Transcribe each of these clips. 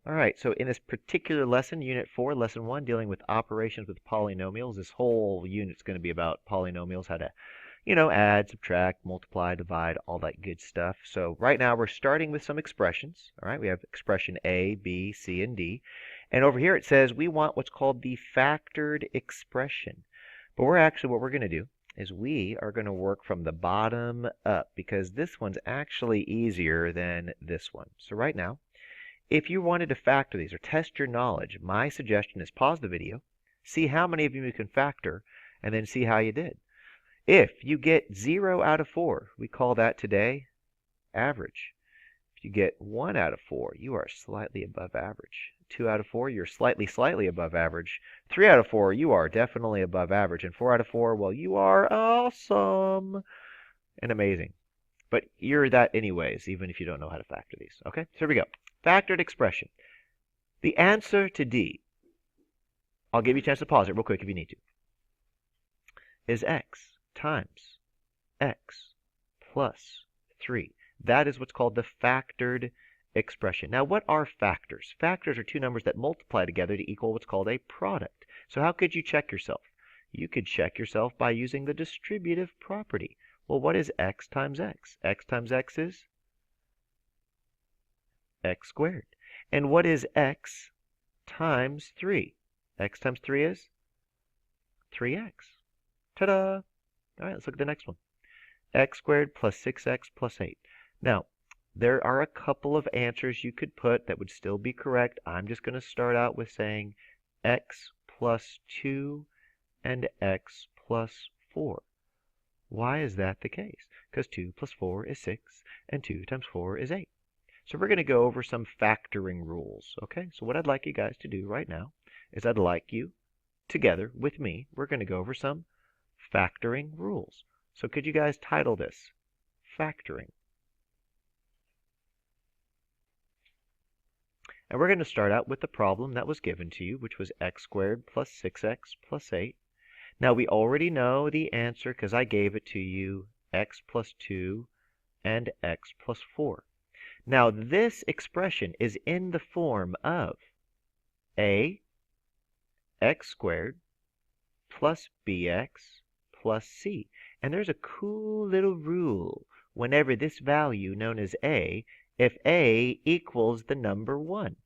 All right, so in this particular lesson, Unit 4, Lesson 1, dealing with operations with polynomials, this whole unit's going to be about polynomials, how to, add, subtract, multiply, divide, all that good stuff. So right now we're starting with some expressions. All right, we have expression A, B, C, and D. And over here it says we want what's called the factored expression. But what we're going to do is we are going to work from the bottom up because this one's actually easier than this one. So right now, if you wanted to factor these or test your knowledge, my suggestion is pause the video, see how many of you can factor, and then see how you did. If you get 0 out of 4, we call that today average. If you get 1 out of 4, you are slightly above average. 2 out of 4, you're slightly above average. 3 out of 4, you are definitely above average. And 4 out of 4, well, you are awesome and amazing. But you're that anyways, even if you don't know how to factor these. Okay, so here we go. Factored expression. The answer to D, I'll give you a chance to pause it real quick if you need to, is x times x plus 3. That is what's called the factored expression. Now, what are factors? Factors are two numbers that multiply together to equal what's called a product. So how could you check yourself? You could check yourself by using the distributive property. Well, what is x times x? X times x is x squared. And what is x times 3? X times 3 is 3x. Ta-da! All right, let's look at the next one. X squared plus 6x plus 8. Now, there are a couple of answers you could put that would still be correct. I'm just going to start out with saying x plus 2 and x plus 4. Why is that the case? Because 2 plus 4 is 6, and 2 times 4 is 8. So we're going to go over some factoring rules, okay? So what I'd like you guys to do right now is I'd like you, together with me, we're going to go over some factoring rules. So could you guys title this factoring? And we're going to start out with the problem that was given to you, which was x squared plus 6x plus 8. Now we already know the answer because I gave it to you, x plus 2 and x plus 4. Now this expression is in the form of a x squared plus bx plus c. And there's a cool little rule whenever this value known as a, if a equals the number 1.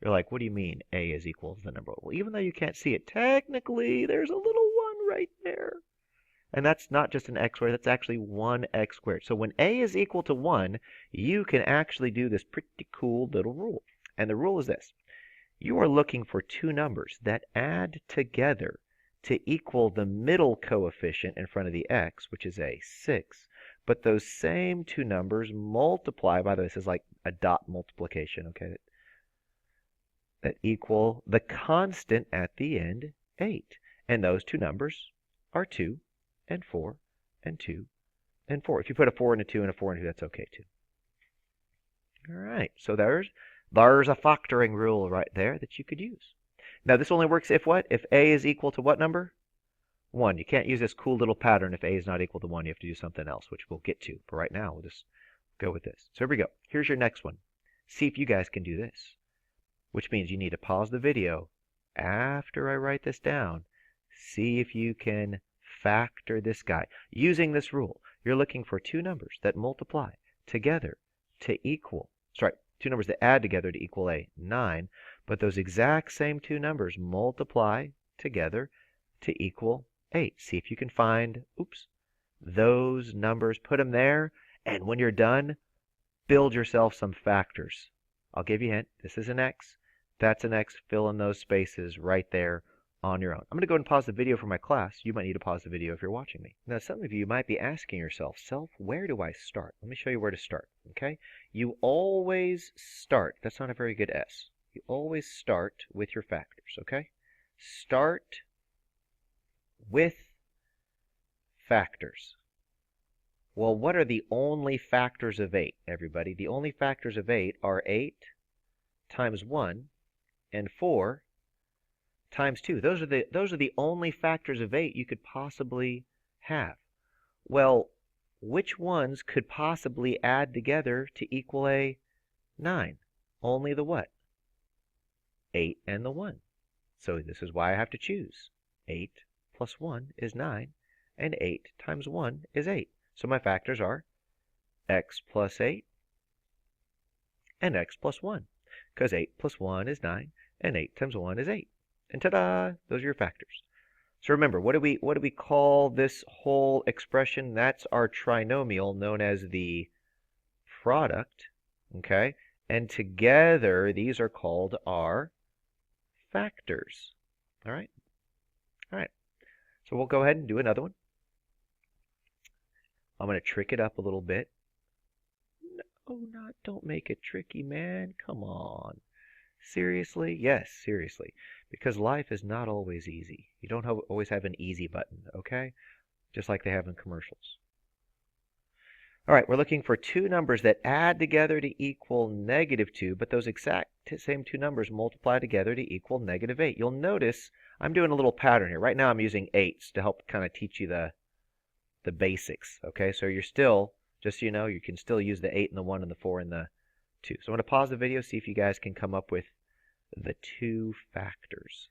You're like, what do you mean a is equal to the number 1? Well, even though you can't see it, technically there's a little 1 right there. And that's not just an x squared, that's actually 1x squared. So when a is equal to 1, you can actually do this pretty cool little rule. And the rule is this. You are looking for two numbers that add together to equal the middle coefficient in front of the x, which is a 6. But those same two numbers multiply, by the way, this is like a dot multiplication, okay, that equal the constant at the end, 8. And those two numbers are 2 and 4 and 2 and 4. If you put a 4 and a 2 and a 4 and a 2, that's okay too. All right, so there's a factoring rule right there that you could use. Now this only works if what? If a is equal to what number? 1. You can't use this cool little pattern if a is not equal to 1. You have to do something else, which we'll get to. But right now, we'll just go with this. So here we go. Here's your next one. See if you guys can do this, which means you need to pause the video after I write this down. See if you can factor this guy. Using this rule, you're looking for two numbers that multiply together to equal, two numbers that add together to equal a 9, but those exact same two numbers multiply together to equal 8. See if you can find, those numbers, put them there, and when you're done, build yourself some factors. I'll give you a hint. This is an x, that's an x. Fill in those spaces right there on your own. I'm going to go ahead and pause the video for my class. You might need to pause the video if you're watching me. Now, some of you might be asking yourself, where do I start? Let me show you where to start, okay? You always start. That's not a very good S. You always start with your factors, okay? Start with factors. Well, what are the only factors of 8, everybody? The only factors of 8 are 8 times 1 and 4 times 2. Those are the only factors of 8 you could possibly have. Well, which ones could possibly add together to equal a 9? Only the what? 8 and the 1. So this is why I have to choose. 8 plus 1 is 9, and 8 times 1 is 8. So my factors are x plus 8 and x plus 1, because 8 plus 1 is 9, and 8 times 1 is 8. And ta-da! Those are your factors. So remember, what do we call this whole expression? That's our trinomial, known as the product, okay? And together, these are called our factors. All right? All right. So we'll go ahead and do another one. I'm going to trick it up a little bit. No, don't make it tricky, man. Come on. Seriously? Yes, seriously. Because life is not always easy. You don't always have an easy button, okay? Just like they have in commercials. All right, we're looking for two numbers that add together to equal -2, but those exact same two numbers multiply together to equal -8. You'll notice I'm doing a little pattern here. Right now I'm using 8s to help kind of teach you the basics, okay? So you're still, just so you know, you can still use the 8 and the 1 and the 4 and the 2. So I'm going to pause the video, see if you guys can come up with the two factors.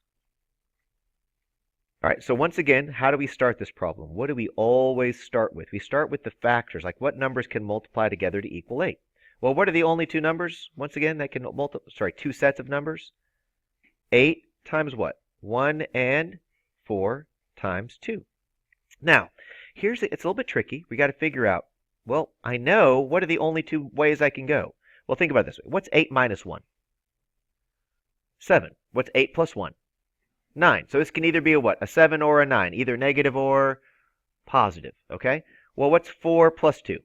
All right, so once again, how do we start this problem? What do we always start with? We start with the factors, like what numbers can multiply together to equal 8? Well, what are the only two numbers, once again, that can multiply, two sets of numbers? 8 times what? 1 and 4 times 2. Now, it's a little bit tricky. We got to figure out, well, I know, what are the only two ways I can go? Well, think about it this way. What's 8 minus 1? 7. What's 8 plus 1? 9. So this can either be a what? A 7 or a 9, either negative or positive, okay? Well, what's 4 plus 2?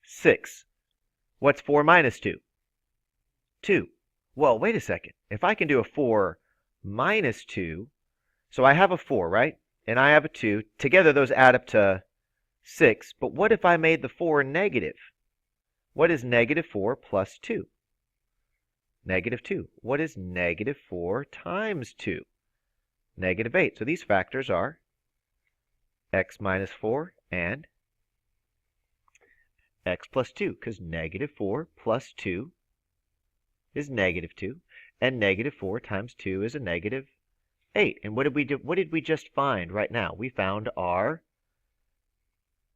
6. What's 4 minus 2? 2. Well, wait a second. If I can do a 4 minus 2, so I have a 4, right? And I have a 2. Together, those add up to 6. But what if I made the 4 negative? What is -4 plus 2? -2. What is -4 times 2? -8. So these factors are x minus 4 and x plus 2, because -4 plus 2 is -2, and -4 times 2 is a -8. And what did we do? What did we just find right now? We found our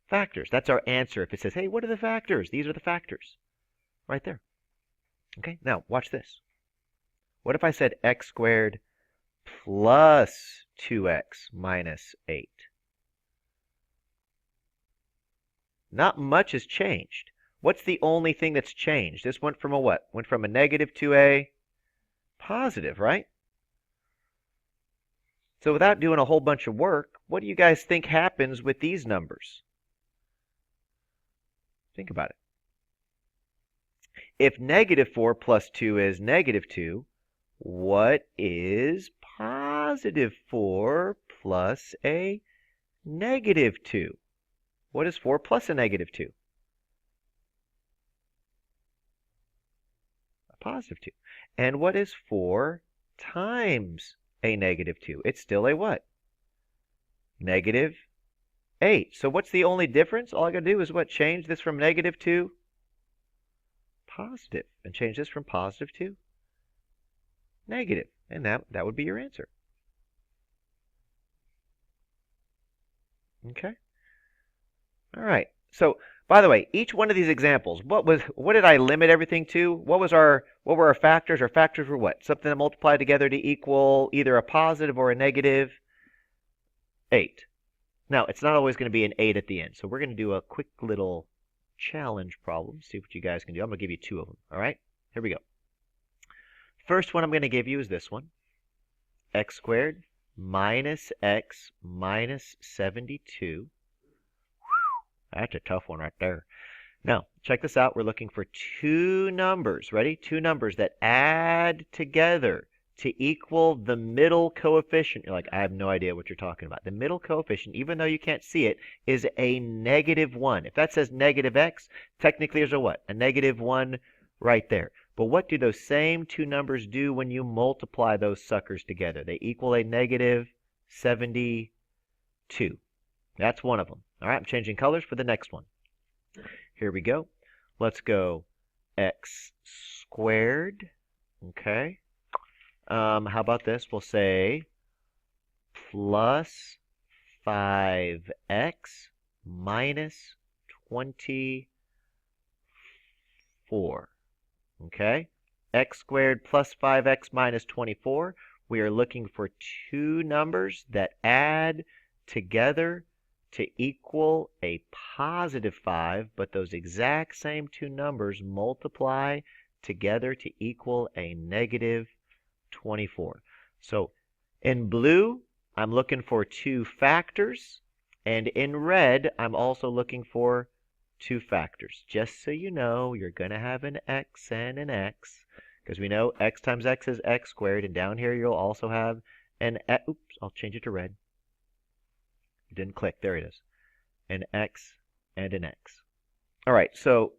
factors. That's our answer. If it says, hey, what are the factors? These are the factors right there. Okay, now watch this. What if I said x squared plus 2x minus 8? Not much has changed. What's the only thing that's changed? This went from a what? Went from a negative to a positive, right? So without doing a whole bunch of work, what do you guys think happens with these numbers? Think about it. If -4 plus 2 is -2, what is positive 4 plus a -2? What is 4 plus a -2? A positive 2. And what is 4 times a -2? It's still a what? -8. So what's the only difference? All I got to do is what? Change this from negative to positive, and change this from positive to negative, and that would be your answer. Okay. All right. So, by the way, each one of these examples, what did I limit everything to? What were our factors? Our factors were what? Something that multiplied together to equal either a positive or a -8. Now, it's not always going to be an 8 at the end, so we're going to do a quick little challenge problem. See what you guys can do. I'm going to give you two of them. All right, here we go. First one I'm going to give you is this one. X squared minus x minus 72. That's a tough one right there. Now, check this out. We're looking for two numbers. Ready? Two numbers that add together to equal the middle coefficient. You're like, I have no idea what you're talking about. The middle coefficient, even though you can't see it, is a -1. If that says -x, technically there's a what? A -1 right there. But what do those same two numbers do when you multiply those suckers together? They equal a -72. That's one of them. All right, I'm changing colors for the next one. Here we go. Let's go x squared, okay, how about this? We'll say plus 5x minus 24. Okay? X squared plus 5x minus 24. We are looking for two numbers that add together to equal a positive 5, but those exact same two numbers multiply together to equal a negative 24. So in blue, I'm looking for two factors, and in red, I'm also looking for two factors. Just so you know, you're going to have an x and an x, because we know x times x is x squared, and down here you'll also have an x. Oops, I'll change it to red. It didn't click. There it is. An x and an x. All right, so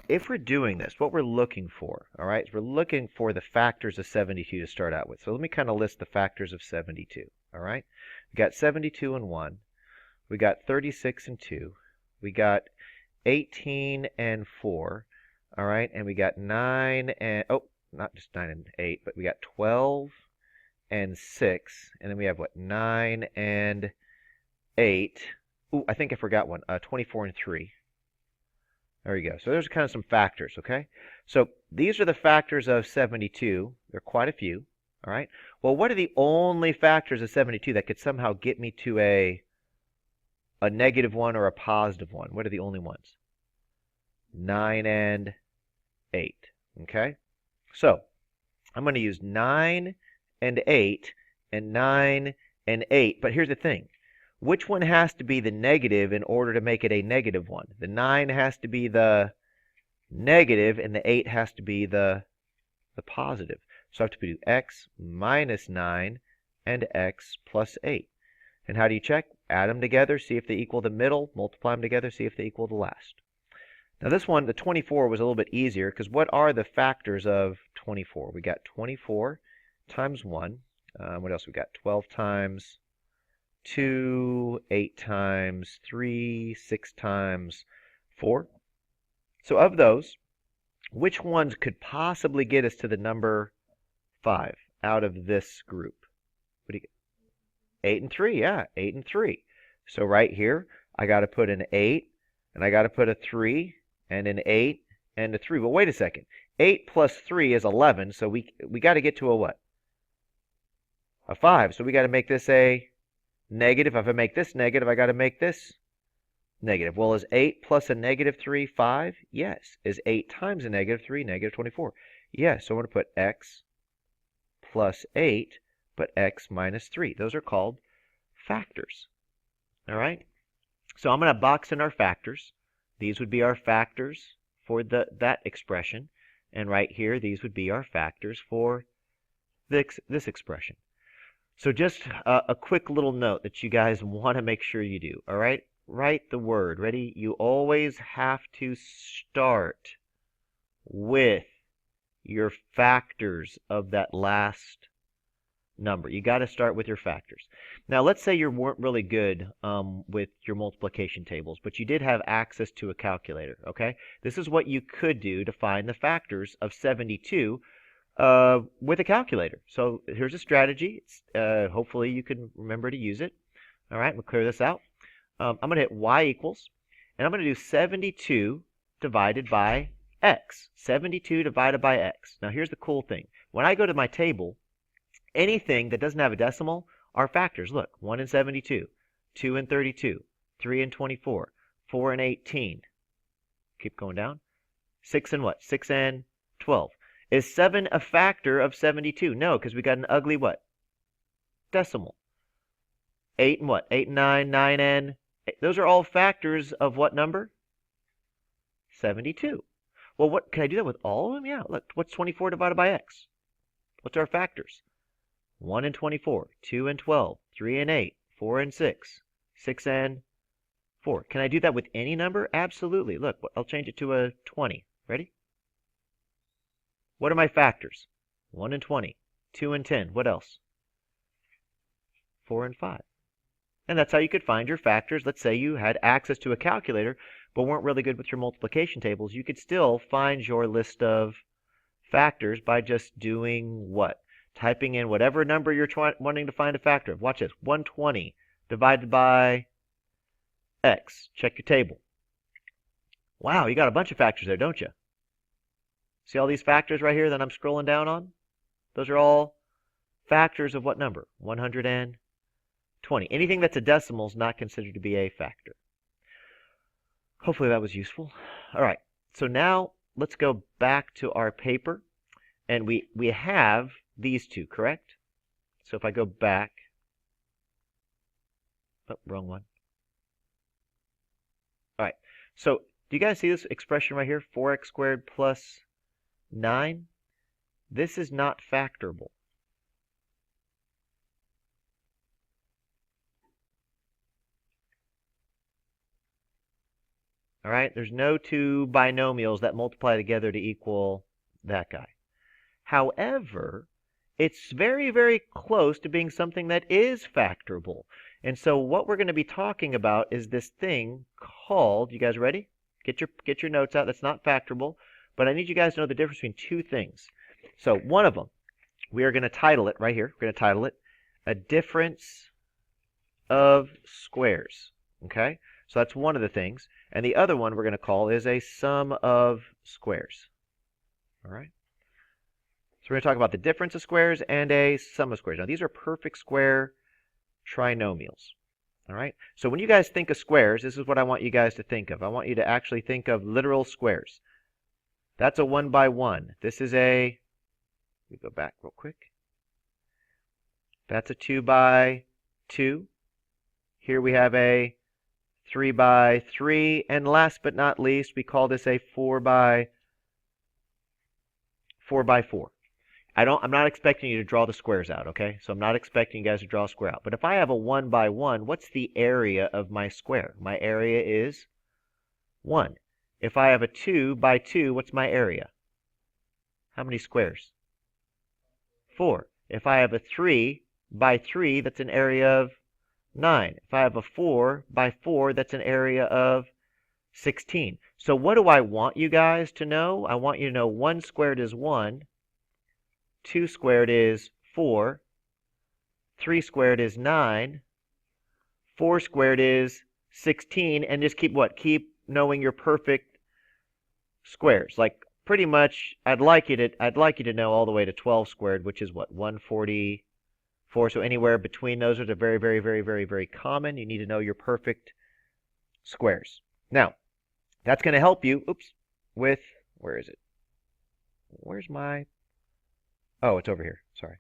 if we're doing this, what we're looking for, all right, is we're looking for the factors of 72 to start out with. So let me kind of list the factors of 72, all right? We got 72 and 1. We got 36 and 2. We got 18 and 4, all right? And we got 9 and, oh, not just 9 and 8, but we got 12 and 6. And then we have, what, 9 and 8. Ooh, I think I forgot one, 24 and 3. There you go. So there's kind of some factors, okay? So these are the factors of 72. There are quite a few, all right? Well, what are the only factors of 72 that could somehow get me to a negative 1 or a positive 1? What are the only ones? 9 and 8, okay? So I'm going to use 9 and 8 and 9 and 8. But here's the thing. Which one has to be the negative in order to make it a negative 1? The 9 has to be the negative, and the 8 has to be the positive. So I have to do x minus 9 and x plus 8. And how do you check? Add them together, see if they equal the middle, multiply them together, see if they equal the last. Now this one, the 24, was a little bit easier, because what are the factors of 24? We got 24 times 1. What else we got? 12 times 2, 8 times 3, 6 times 4. So of those, which ones could possibly get us to the number 5 out of this group? What do you get? 8 and 3, yeah, 8 and 3. So right here, I got to put an 8, and I got to put a 3, and an 8, and a 3. Well, wait a second. 8 plus 3 is 11, so we got to get to a what? A 5. So we got to make this a negative. If I make this negative, I got to make this negative. Well, is 8 plus a negative 3 5? Yes. Is 8 times a negative 3 negative 24? Yes. So I'm going to put x plus 8, but x minus 3. Those are called factors. All right? So I'm going to box in our factors. These would be our factors for that expression. And right here, these would be our factors for this expression. So just a quick little note that you guys want to make sure you do, all right? Write the word. Ready? You always have to start with your factors of that last number. You got to start with your factors. Now, let's say you weren't really good with your multiplication tables, but you did have access to a calculator, okay? This is what you could do to find the factors of 72 with a calculator. So here's a strategy. Hopefully you can remember to use it. All right, we'll clear this out. I'm going to hit y equals, and I'm going to do 72 divided by x. 72 divided by x. Now here's the cool thing. When I go to my table, anything that doesn't have a decimal are factors. Look, 1 and 72, 2 and 32, 3 and 24, 4 and 18. Keep going down. 6 and what? 6 and 12. Is 7 a factor of 72? No, because we got an ugly what? Decimal. 8 and what? 8 and 9, 9 and 8. Those are all factors of what number? 72. Well, what can I do that with all of them? Yeah, look, what's 24 divided by x? What's our factors? 1 and 24, 2 and 12, 3 and 8, 4 and 6, 6 and 4. Can I do that with any number? Absolutely. Look, I'll change it to a 20. Ready? What are my factors? 1 and 20, 2 and 10. What else? 4 and 5. And that's how you could find your factors. Let's say you had access to a calculator, but weren't really good with your multiplication tables. You could still find your list of factors by just doing what? typing in whatever number you're wanting to find a factor of. Watch this. 120 divided by x. Check your table. Wow, you got a bunch of factors there, don't you? See all these factors right here that I'm scrolling down on? Those are all factors of what number? 120. Anything that's a decimal is not considered to be a factor. Hopefully that was useful. All right, so now let's go back to our paper. And we have these two, correct? So if I go back, oh, wrong one. All right, so do you guys see this expression right here? 4x squared plus 9. This is not factorable. All right, there's no two binomials that multiply together to equal that guy. However, it's very, very close to being something that is factorable. And so what we're going to be talking about is this thing called, you guys ready? Get your notes out. That's not factorable, but I need you guys to know the difference between two things. So one of them, we are going to title it right here. We're going to title it a difference of squares. Okay? So that's one of the things. And the other one we're going to call is a sum of squares. All right? So we're going to talk about the difference of squares and a sum of squares. Now, these are perfect square trinomials. All right? So when you guys think of squares, this is what I want you guys to think of. I want you to actually think of literal squares. That's a 1 by 1. This is a, let me go back real quick. That's a 2 by 2. Here we have a 3 by 3. And last but not least, we call this a 4 by 4. I'm not expecting you to draw the squares out, okay? So I'm not expecting you guys to draw a square out. But if I have a 1 by 1, what's the area of my square? My area is 1. If I have a 2 by 2, what's my area? How many squares? 4. If I have a 3 by 3, that's an area of 9. If I have a 4 by 4, that's an area of 16. So what do I want you guys to know? I want you to know 1 squared is 1. 2 squared is 4. 3 squared is 9. 4 squared is 16. And just keep what? Keep knowing your perfect squares. Like pretty much, I'd like you to know all the way to 12 squared, which is what? 144. So anywhere between those are very, very, very, very, very common. You need to know your perfect squares. Now, that's going to help you, with, where is it? Where's my, oh, it's over here. Sorry.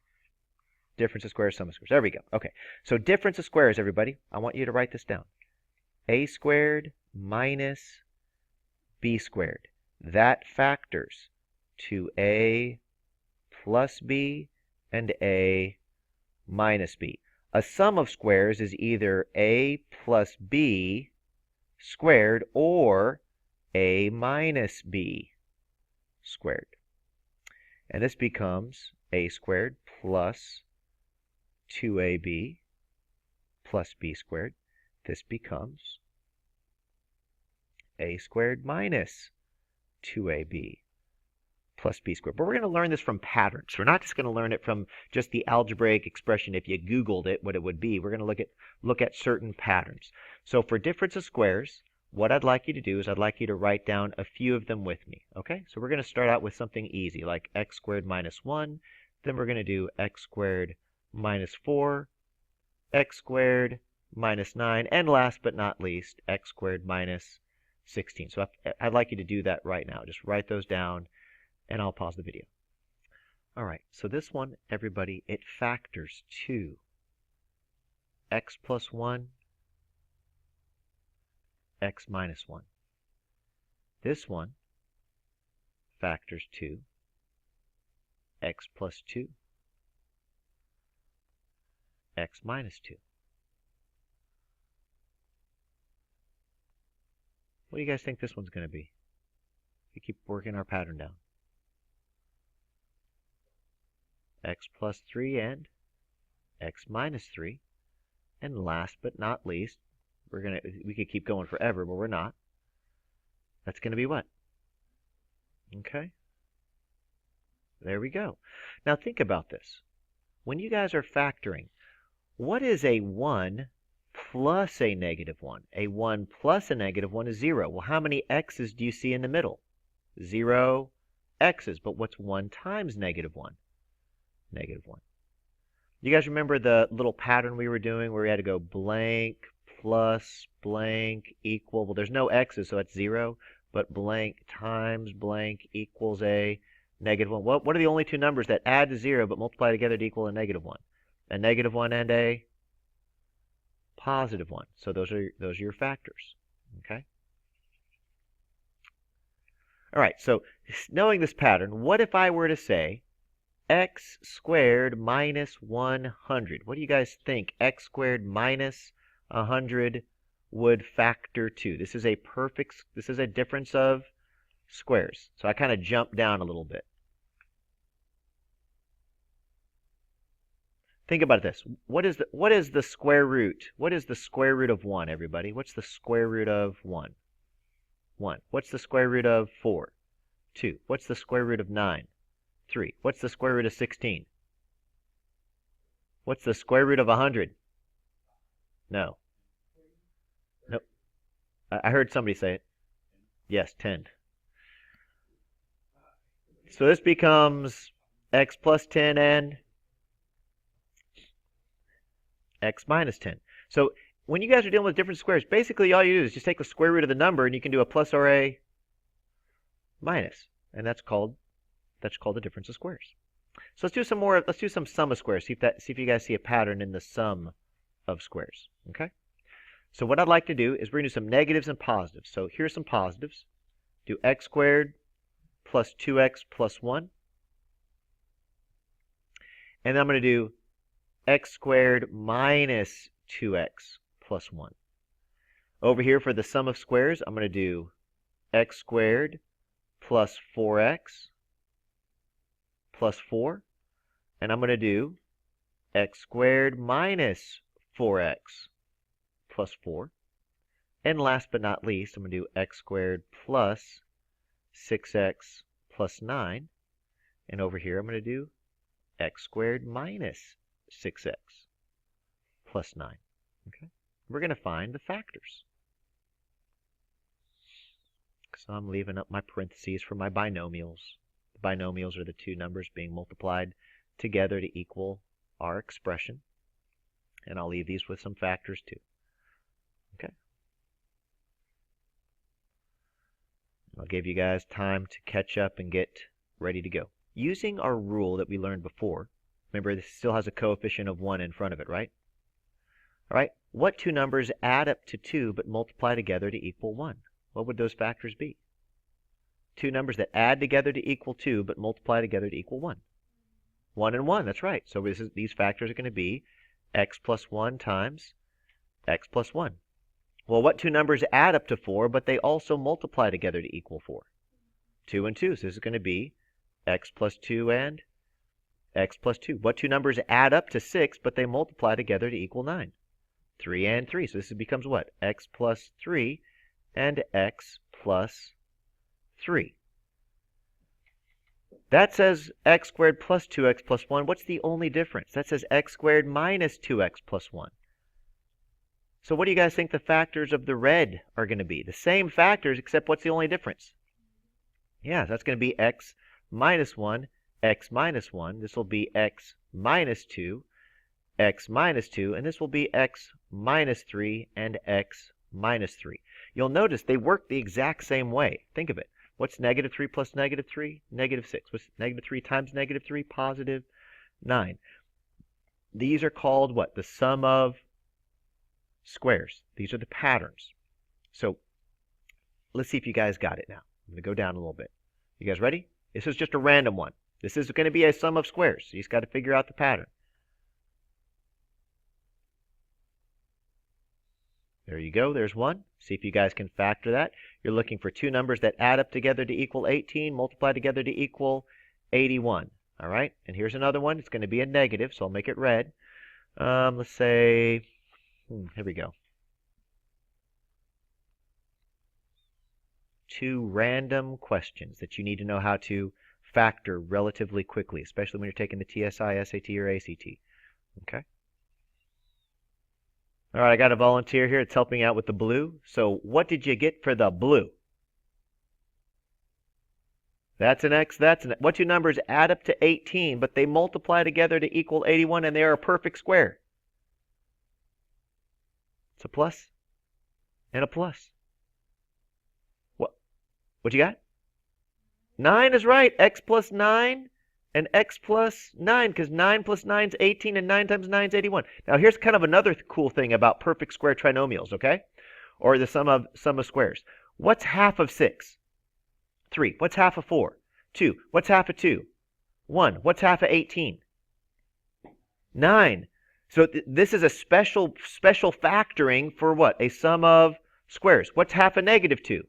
Difference of squares, sum of squares. There we go. Okay. So difference of squares, everybody. I want you to write this down. A squared minus b squared. That factors to a plus b and a minus b. A sum of squares is either a plus b squared or a minus b squared. And this becomes a squared plus 2ab plus b squared. This becomes a squared minus 2ab plus b squared. But we're going to learn this from patterns. We're not just going to learn it from just the algebraic expression. If you Googled it, what it would be. We're going to look at certain patterns. So for difference of squares, what I'd like you to do is I'd like you to write down a few of them with me. Okay? So we're going to start out with something easy, like x squared minus 1. Then we're going to do x squared minus 4, x squared minus 9, and last but not least, x squared minus 16. So I'd like you to do that right now. Just write those down, and I'll pause the video. All right, so this one, everybody, it factors to x plus 1, x minus 1. This one factors to x plus 2, x minus 2. What do you guys think this one's going to be? We keep working our pattern down. X plus 3 and x minus 3. And last but not least, we could keep going forever, but we're not. That's going to be what? Okay. There we go. Now think about this. when you guys are factoring, what is a 1 plus a negative 1? A 1 plus a negative 1 is 0. Well, how many x's do you see in the middle? 0 x's. But what's 1 times negative 1? Negative 1. You guys remember the little pattern we were doing where we had to go blank plus blank equal? Well, there's no x's, so that's 0. But blank times blank equals a negative 1. What are the only two numbers that add to 0 but multiply together to equal a negative 1? A negative 1 and a positive 1. So those are your factors. Okay? All right, so knowing this pattern, what if I were to say x squared minus 100? What do you guys think x squared minus 100 would factor to? This is a difference of squares. So I kind of jumped down a little bit. Think about this. What is the square root? What is the square root of 1, everybody? What's the square root of 1? 1. What's the square root of 4? 2. What's the square root of 9? 3. What's the square root of 16? What's the square root of 100? No. Nope. I heard somebody say it. Yes, 10. So this becomes x plus 10 and x minus 10. So when you guys are dealing with different squares, basically all you do is just take the square root of the number and you can do a plus or a minus. And that's called the difference of squares. So let's do some sum of squares. See if you guys see a pattern in the sum of squares. Okay? So what I'd like to do is we're going to do some negatives and positives. So here's some positives. Do x squared plus 2x plus 1. And then I'm going to do x squared minus 2x plus 1. Over here for the sum of squares, I'm going to do x squared plus 4x plus 4. And I'm going to do x squared minus 4x plus 4. And last but not least, I'm going to do x squared plus 6x plus 9. And over here, I'm going to do x squared minus 6x plus 9. Okay? We're going to find the factors. So I'm leaving up my parentheses for my binomials. The binomials are the two numbers being multiplied together to equal our expression. And I'll leave these with some factors too. Okay? I'll give you guys time to catch up and get ready to go. Using our rule that we learned before, remember this still has a coefficient of 1 in front of it, right? All right, what two numbers add up to 2 but multiply together to equal 1? What would those factors be? Two numbers that add together to equal 2 but multiply together to equal 1. 1 and 1, that's right. So these factors are going to be x plus 1 times x plus 1. Well, what two numbers add up to 4 but they also multiply together to equal 4? 2 and 2. So this is going to be x plus 2 and x plus 2. What two numbers add up to 6 but they multiply together to equal 9? 3 and 3. So this becomes what? X plus 3 and x plus 3. That says x squared plus 2x plus 1. What's the only difference? That says x squared minus 2x plus 1. So what do you guys think the factors of the red are going to be? The same factors, except what's the only difference? Yeah, that's going to be x minus 1, x minus 1. This will be x minus 2, x minus 2, and this will be x minus 3 and x minus 3. You'll notice they work the exact same way. Think of it. What's negative 3 plus negative 3? Negative 6. What's negative 3 times negative 3? Positive 9. These are called what? The sum of squares. These are the patterns. So let's see if you guys got it now. I'm going to go down a little bit. You guys ready? This is just a random one. This is going to be a sum of squares. So you just got to figure out the pattern. There you go. There's one. See if you guys can factor that. You're looking for two numbers that add up together to equal 18, multiply together to equal 81. All right? And here's another one. It's going to be a negative, so I'll make it red. Let's say, here we go. Two random questions that you need to know how to factor relatively quickly, especially when you're taking the TSI, SAT, or ACT. Okay? All right, I got a volunteer here that's helping out with the blue. So what did you get for the blue? That's an X, that's an X. What two numbers add up to 18, but they multiply together to equal 81, and they are a perfect square? It's a plus and a plus. What you got? 9 is right. X plus 9 and X plus 9, because 9 plus 9 is 18, and 9 times 9 is 81. Now, here's kind of another cool thing about perfect square trinomials, okay? Or the sum of squares. What's half of 6? 3. What's half of 4? 2. What's half of 2? 1. What's half of 18? 9. So this is a special factoring for what? A sum of squares. What's half of negative 2?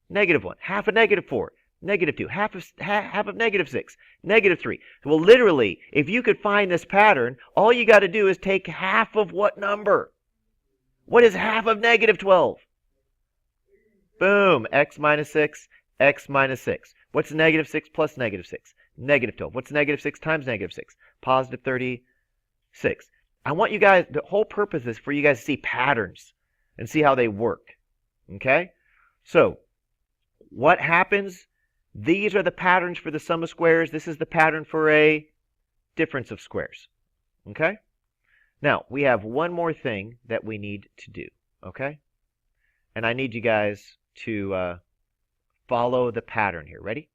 Negative 1. Half of negative 4? Negative 2. Half of negative 6? Negative 3. Well, literally, if you could find this pattern, all you got to do is take half of what number? What is half of negative 12? Boom. X minus 6, X minus 6. What's negative 6 plus negative 6? Negative 12. What's negative 6 times negative 6? Positive 36. I want you guys, the whole purpose is for you guys to see patterns and see how they work. Okay? So, what happens? These are the patterns for the sum of squares. This is the pattern for a difference of squares. Okay? Now, we have one more thing that we need to do. Okay? And I need you guys to follow the pattern here. Ready?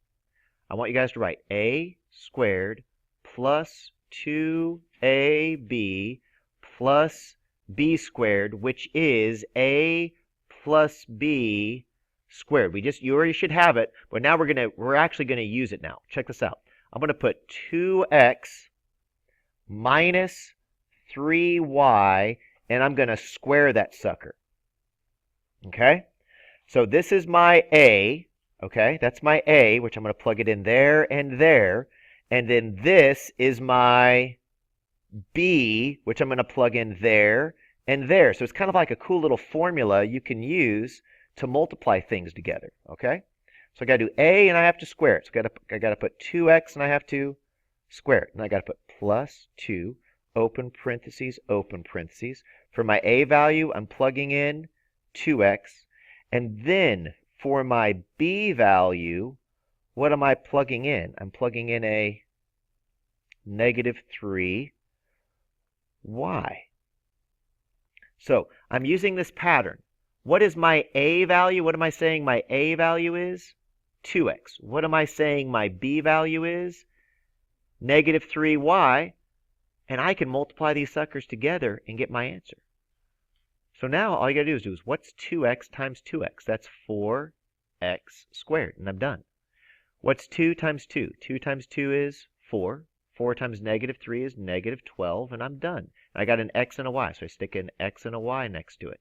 I want you guys to write a squared plus 2ab plus b squared, which is a plus b squared. You already should have it, but now we're actually gonna use it now. Check this out. I'm gonna put 2x minus 3y, and I'm gonna square that sucker. Okay? So this is my a. Okay, that's my a, which I'm gonna plug it in there, and then this is my b, which I'm gonna plug in there and there. So it's kind of like a cool little formula you can use to multiply things together, okay? So I got to do a, and I have to square it. So I got to put 2x, and I have to square it. And I got to put plus 2, open parentheses, open parentheses. For my a value, I'm plugging in 2x. And then for my b value, what am I plugging in? I'm plugging in a negative 3y. So I'm using this pattern. What is my a value? What am I saying my a value is? 2x. What am I saying my b value is? Negative 3y. And I can multiply these suckers together and get my answer. So now all you got to do is what's 2x times 2x? That's 4x squared, and I'm done. What's 2 times 2? 2 times 2 is 4. 4 times negative 3 is negative 12, and I'm done. And I got an x and a y, so I stick an x and a y next to it.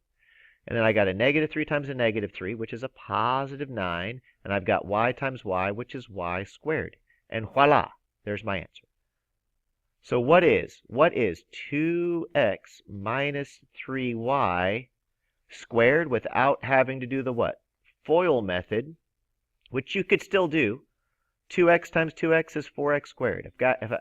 And then I got a negative 3 times a negative 3, which is a positive 9. And I've got y times y, which is y squared. And voila, there's my answer. So what is 2x minus 3y squared without having to do the what? FOIL method, which you could still do. 2x times 2x is 4x squared.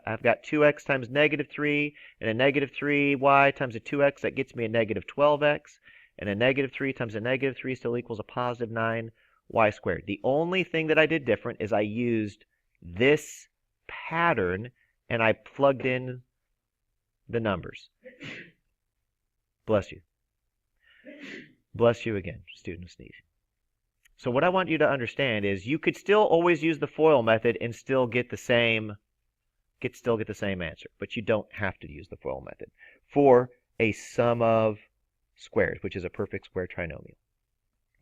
I've got 2x times negative 3 and a negative 3y times a 2x. That gets me a negative 12x. And a negative 3 times a negative 3 still equals a positive 9y squared. The only thing that I did different is I used this pattern and I plugged in the numbers. Bless you. Bless you again, student sneezing. So what I want you to understand is you could still always use the FOIL method and still get the same answer, but you don't have to use the FOIL method for a sum of squares, which is a perfect square trinomial.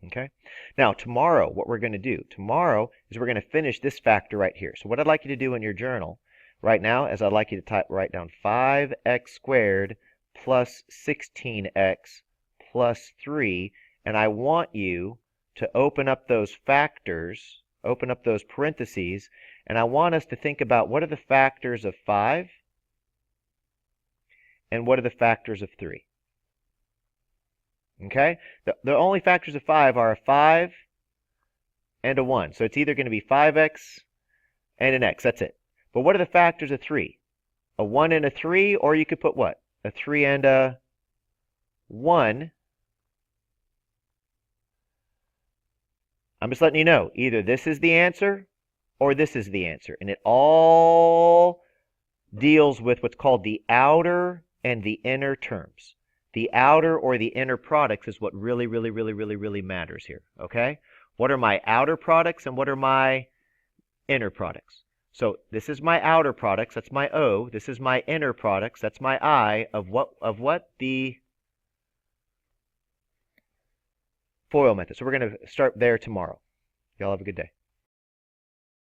Okay? Now, tomorrow, what we're going to do, is we're going to finish this factor right here. So what I'd like you to do in your journal right now is I'd like you to write down 5x squared plus 16x plus 3, and I want you to open up those factors, open up those parentheses, and I want us to think about what are the factors of 5 and what are the factors of 3. Okay? The only factors of 5 are a 5 and a 1. So it's either going to be 5x and an x. That's it. But what are the factors of 3? A 1 and a 3, or you could put what? A 3 and a 1. I'm just letting you know, either this is the answer or this is the answer. And it all deals with what's called the outer and the inner terms. The outer or the inner products is what really matters here, okay? What are my outer products and what are my inner products? So this is my outer products, that's my O. This is my inner products, that's my I, of what? The FOIL method. So we're going to start there tomorrow. Y'all have a good day.